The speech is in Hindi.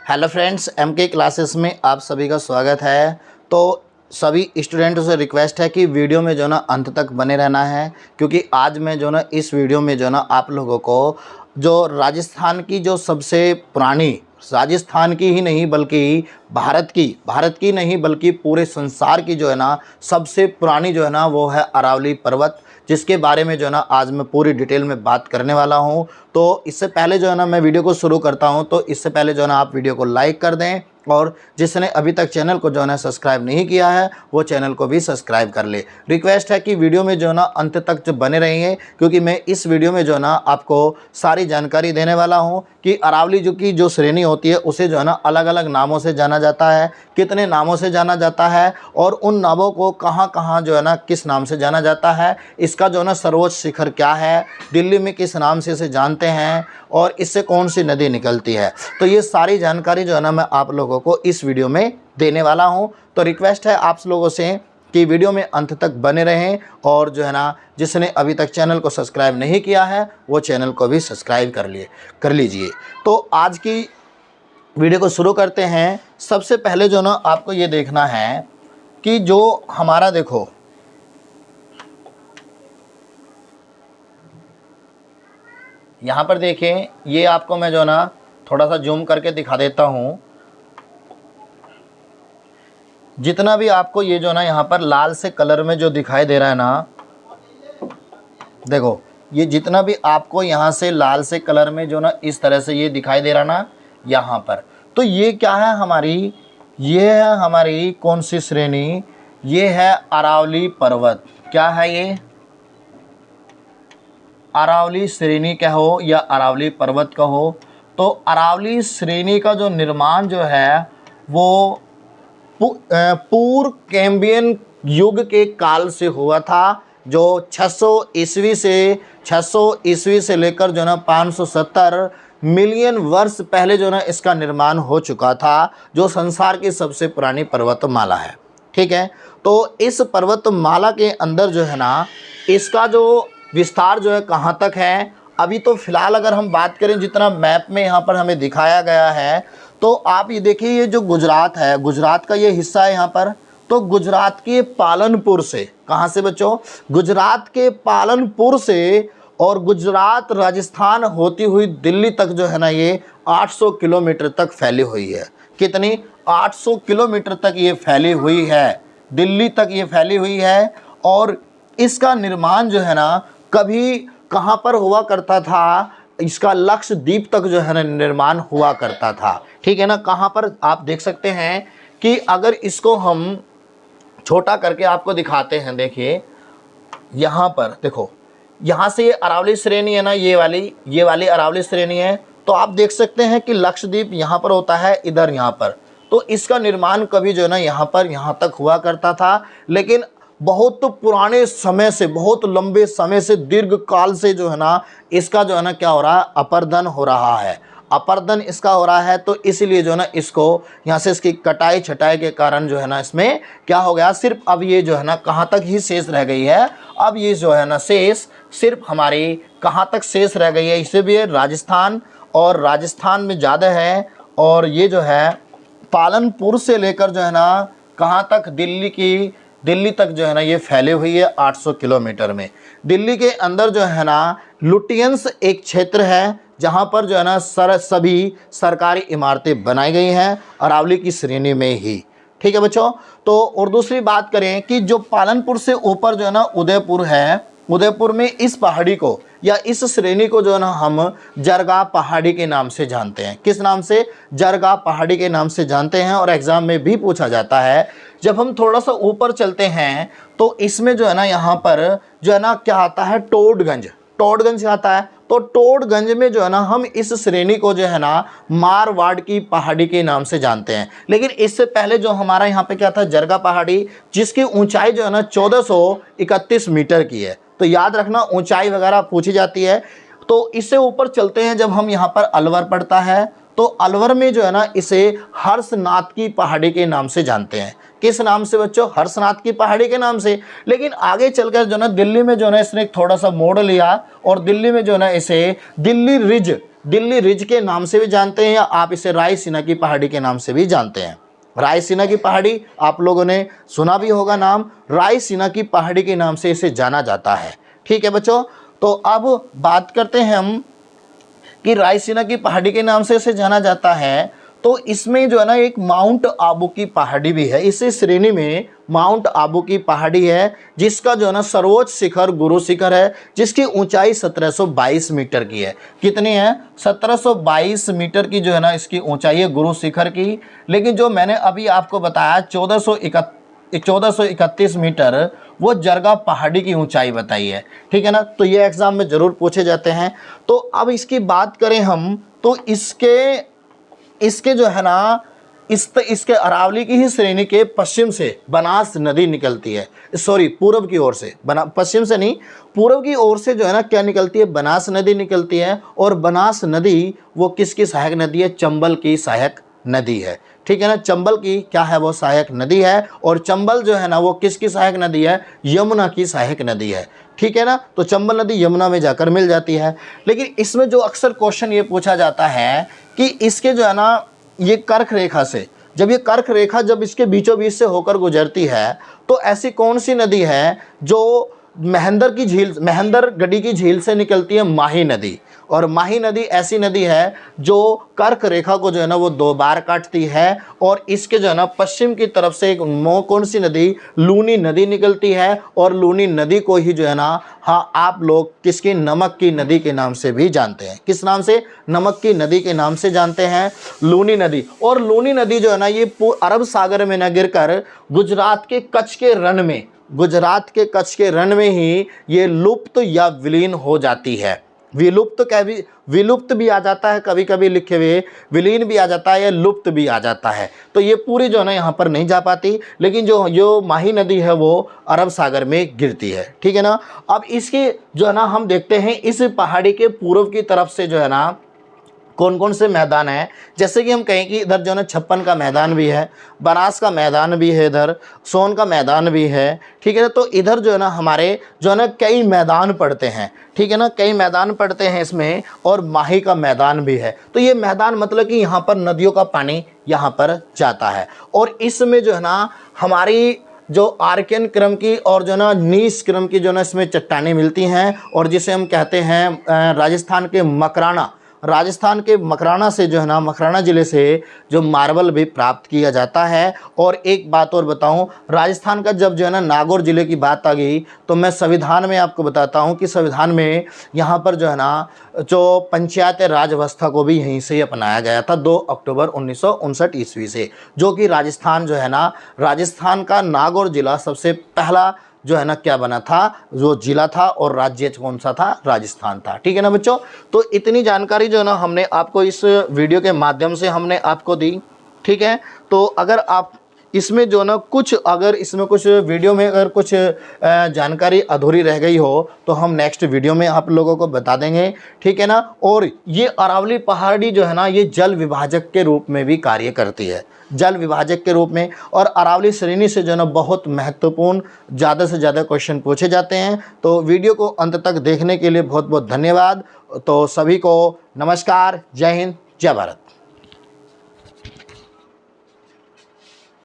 हेलो फ्रेंड्स, MK क्लासेस में आप सभी का स्वागत है। तो सभी स्टूडेंटों से रिक्वेस्ट है कि वीडियो में जो ना अंत तक बने रहना है, क्योंकि आज मैं जो ना इस वीडियो में जो ना आप लोगों को जो राजस्थान की जो सबसे पुरानी, राजस्थान की ही नहीं बल्कि भारत की नहीं बल्कि पूरे संसार की जो है ना सबसे पुरानी जो है ना वो है अरावली पर्वत, जिसके बारे में जो है ना आज मैं पूरी डिटेल में बात करने वाला हूं। तो इससे पहले जो है ना मैं वीडियो को शुरू करता हूं, तो इससे पहले जो है ना आप वीडियो को लाइक कर दें और जिसने अभी तक चैनल को जो है ना सब्सक्राइब नहीं किया है वो चैनल को भी सब्सक्राइब कर ले। रिक्वेस्ट है कि वीडियो में जो है ना अंत तक जो बने रहेंगे, क्योंकि मैं इस वीडियो में जो है ना आपको सारी जानकारी देने वाला हूं कि अरावली जो श्रेणी होती है उसे जो है ना अलग अलग नामों से जाना जाता है, कितने नामों से जाना जाता है और उन नामों को कहाँ कहाँ जो है ना किस नाम से जाना जाता है, इसका जो है ना सर्वोच्च शिखर क्या है, दिल्ली में किस नाम से इसे जानते हैं और इससे कौन सी नदी निकलती है। तो ये सारी जानकारी जो है ना मैं आप लोगों को इस वीडियो में देने वाला हूं। तो रिक्वेस्ट है आप लोगों से कि वीडियो में अंत तक बने रहें और जो है ना जिसने अभी तक चैनल को सब्सक्राइब नहीं किया है वो चैनल को भी सब्सक्राइब कर लीजिए। तो आज की वीडियो को शुरू करते हैं। सबसे पहले जो ना आपको ये देखना है कि जो हमारा देखो यहाँ पर देखें, ये आपको मैं जो ना थोड़ा सा जूम करके दिखा देता हूँ। जितना भी आपको ये जो ना यहाँ पर लाल से कलर में जो दिखाई दे रहा है ना, देखो ये जितना भी आपको यहाँ से लाल से कलर में जो ना इस तरह से ये दिखाई दे रहा ना यहाँ पर, तो ये क्या है हमारी, ये है हमारी कौन सी श्रेणी, ये है अरावली पर्वत। क्या है ये? अरावली श्रेणी कहो या अरावली पर्वत कहो। तो अरावली श्रेणी का जो निर्माण जो है वो पूर्व कैम्बियन युग के काल से हुआ था, जो 600 ईस्वी से लेकर जो ना 570 मिलियन वर्ष पहले जो ना इसका निर्माण हो चुका था, जो संसार की सबसे पुरानी पर्वतमाला है। ठीक है, तो इस पर्वतमाला के अंदर जो है ना इसका जो विस्तार जो है कहाँ तक है, अभी तो फिलहाल अगर हम बात करें जितना मैप में यहाँ पर हमें दिखाया गया है, तो आप ये देखिए ये जो गुजरात है, गुजरात का ये हिस्सा है यहाँ पर, तो गुजरात के पालनपुर से, कहाँ से बच्चों? गुजरात के पालनपुर से और गुजरात राजस्थान होती हुई दिल्ली तक जो है ना ये 800 किलोमीटर तक फैली हुई है। कितनी? 800 किलोमीटर तक ये फैली हुई है, दिल्ली तक ये फैली हुई है। और इसका निर्माण जो है ना कभी कहाँ पर हुआ करता था, इसका लक्षद्वीप तक जो है ना निर्माण हुआ करता था। ठीक है ना, कहाँ पर आप देख सकते हैं कि अगर इसको हम छोटा करके आपको दिखाते हैं, देखिए यहाँ पर देखो, यहाँ से ये अरावली श्रेणी है ना, ये वाली अरावली श्रेणी है। तो आप देख सकते हैं कि लक्षद्वीप यहाँ पर होता है, इधर यहाँ पर। तो इसका निर्माण कभी जो है ना यहाँ तक हुआ करता था, लेकिन बहुत पुराने समय से, बहुत लंबे समय से, दीर्घ काल से जो है ना इसका जो है ना क्या हो रहा है, अपरदन हो रहा है, अपरदन इसका हो रहा है। तो इसलिए जो है ना इसको यहाँ से इसकी कटाई छटाई के कारण जो है ना इसमें क्या हो गया, सिर्फ अब ये जो है ना कहाँ तक ही शेष रह गई है। अब ये जो है ना शेष सिर्फ हमारी कहाँ तक शेष रह गई है, इसे भी राजस्थान, और राजस्थान में ज़्यादा है। और ये जो है पालनपुर से लेकर जो है ना कहाँ तक, दिल्ली तक जो है ना ये फैली हुई है 800 किलोमीटर में। दिल्ली के अंदर जो है ना लुटियंस एक क्षेत्र है जहाँ पर जो है ना सभी सरकारी इमारतें बनाई गई हैं अरावली की श्रेणी में ही। ठीक है बच्चों। तो और दूसरी बात करें कि जो पालनपुर से ऊपर जो है ना उदयपुर है, उदयपुर में इस पहाड़ी को या इस श्रेणी को जो है ना हम जरगा पहाड़ी के नाम से जानते हैं। किस नाम से? जरगा पहाड़ी के नाम से जानते हैं, और एग्जाम में भी पूछा जाता है। जब हम थोड़ा सा ऊपर चलते हैं तो इसमें जो है ना यहाँ पर जो है ना क्या आता है, टोडगंज आता है। तो टोडगंज में जो है ना हम इस श्रेणी को जो है ना मारवाड़ की पहाड़ी के नाम से जानते हैं। लेकिन इससे पहले जो हमारा यहाँ पे क्या था, जरगा पहाड़ी, जिसकी ऊंचाई जो है ना 1431 मीटर की है। तो याद रखना ऊंचाई वगैरह पूछी जाती है। तो इससे ऊपर चलते हैं, जब हम यहाँ पर अलवर पड़ता है, तो अलवर में जो है ना इसे हर्षनाथ की पहाड़ी के नाम से जानते हैं। किस नाम से बच्चों? हर्षनाथ की पहाड़ी के नाम से। लेकिन आगे चलकर जो ना दिल्ली में जो है इसने थोड़ा सा मोड़ लिया और दिल्ली में जो है इसे दिल्ली रिज दिल्ली रिज के नाम से भी जानते हैं या आप इसे रायसीना की पहाड़ी के नाम से भी जानते हैं। रायसीना की पहाड़ी आप लोगों ने सुना भी होगा नाम, रायसीना की पहाड़ी के नाम से इसे जाना जाता है। ठीक है बच्चों, तो अब बात करते हैं हम कि रायसीना की पहाड़ी के नाम से इसे जाना जाता है। तो इसमें जो है ना एक माउंट आबू की पहाड़ी भी है, इसी श्रेणी में माउंट आबू की पहाड़ी है जिसका जो है ना सर्वोच्च शिखर गुरु शिखर है, जिसकी ऊंचाई 1722 मीटर की है। कितनी है? 1722 मीटर की जो है ना इसकी ऊंचाई है गुरु शिखर की। लेकिन जो मैंने अभी आपको बताया 1431 मीटर, वो जरगा पहाड़ी की ऊंचाई बताई है। ठीक है ना, तो ये एग्जाम में जरूर पूछे जाते हैं। तो अब इसकी बात करें हम तो इसके जो है ना इसके अरावली की ही श्रेणी के पश्चिम से बनास नदी निकलती है, सॉरी पूर्व की ओर से, पश्चिम से नहीं, पूर्व की ओर से जो है ना क्या निकलती है? बनास नदी निकलती है। और बनास नदी वो किसकी सहायक नदी है? चंबल की सहायक नदी है। ठीक है ना, चंबल की क्या है? वो सहायक नदी है। और चंबल जो है ना वो किसकी सहायक नदी है? यमुना की सहायक नदी है। ठीक है ना, तो चंबल नदी यमुना में जाकर मिल जाती है। लेकिन इसमें जो अक्सर क्वेश्चन ये पूछा जाता है कि इसके जो है ना ये कर्क रेखा से, जब ये कर्क रेखा जब इसके बीचों बीच से होकर गुजरती है तो ऐसी कौन सी नदी है जो महेंद्र गढ़ी की झील से निकलती है? माही नदी। और माही नदी ऐसी नदी है जो कर्क रेखा को जो है ना वो 2 बार काटती है। और इसके जो है ना पश्चिम की तरफ से एक कौन सी नदी? लूनी नदी निकलती है। और लूनी नदी को ही जो है ना हाँ आप लोग किसकी? नमक की नदी के नाम से भी जानते हैं। किस नाम से? नमक की नदी के नाम से जानते हैं, लूनी नदी। और लूनी नदी जो है ना ये अरब सागर में न गिरकर गुजरात के कच्छ के रण में ही ये लुप्त या विलीन हो जाती है। विलुप्त भी आ जाता है, कभी कभी लिखे हुए विलीन भी आ जाता है या लुप्त भी आ जाता है। तो ये पूरी जो है ना यहाँ पर नहीं जा पाती, लेकिन जो माही नदी है वो अरब सागर में गिरती है। ठीक है ना, अब इसकी जो है ना हम देखते हैं इस पहाड़ी के पूर्व की तरफ से जो है ना कौन कौन से मैदान हैं। जैसे कि हम कहें कि इधर जो है ना 56 का मैदान भी है, बनास का मैदान भी है, इधर सोन का मैदान भी है। ठीक है ना, तो इधर जो है ना हमारे जो है ना कई मैदान पड़ते हैं। ठीक है ना, कई मैदान पड़ते हैं इसमें, और माही का मैदान भी है। तो ये मैदान मतलब कि यहाँ पर नदियों का पानी यहाँ पर जाता है। और इसमें जो है ना हमारी जो आर्कियन क्रम की और जो ना नीस क्रम की जो ना इसमें चट्टानें मिलती हैं, और जिसे हम कहते हैं राजस्थान के मकराना से जो है ना मकराना ज़िले से जो मार्बल भी प्राप्त किया जाता है। और एक बात और बताऊं, राजस्थान का जब जो है ना नागौर ज़िले की बात आ गई तो मैं संविधान में आपको बताता हूं कि संविधान में यहाँ पर जो है ना जो पंचायत राज व्यवस्था को भी यहीं से ही अपनाया गया था 2 अक्टूबर 1959 ईस्वी से, जो कि राजस्थान जो है ना राजस्थान का नागौर ज़िला सबसे पहला जो है ना क्या बना था, जो जिला था, और राज्य कौन सा था? राजस्थान था। ठीक है ना बच्चों, तो इतनी जानकारी जो है ना हमने आपको इस वीडियो के माध्यम से हमने आपको दी। ठीक है, तो अगर आप इसमें जो ना अगर इसमें कुछ वीडियो में अगर कुछ जानकारी अधूरी रह गई हो तो हम नेक्स्ट वीडियो में आप लोगों को बता देंगे। ठीक है ना, और ये अरावली पहाड़ी जो है ना ये जल विभाजक के रूप में भी कार्य करती है, जल विभाजक के रूप में। और अरावली श्रेणी से जो है ना बहुत महत्वपूर्ण ज़्यादा से ज़्यादा क्वेश्चन पूछे जाते हैं। तो वीडियो को अंत तक देखने के लिए बहुत बहुत धन्यवाद। तो सभी को नमस्कार, जय हिंद, जय भारत।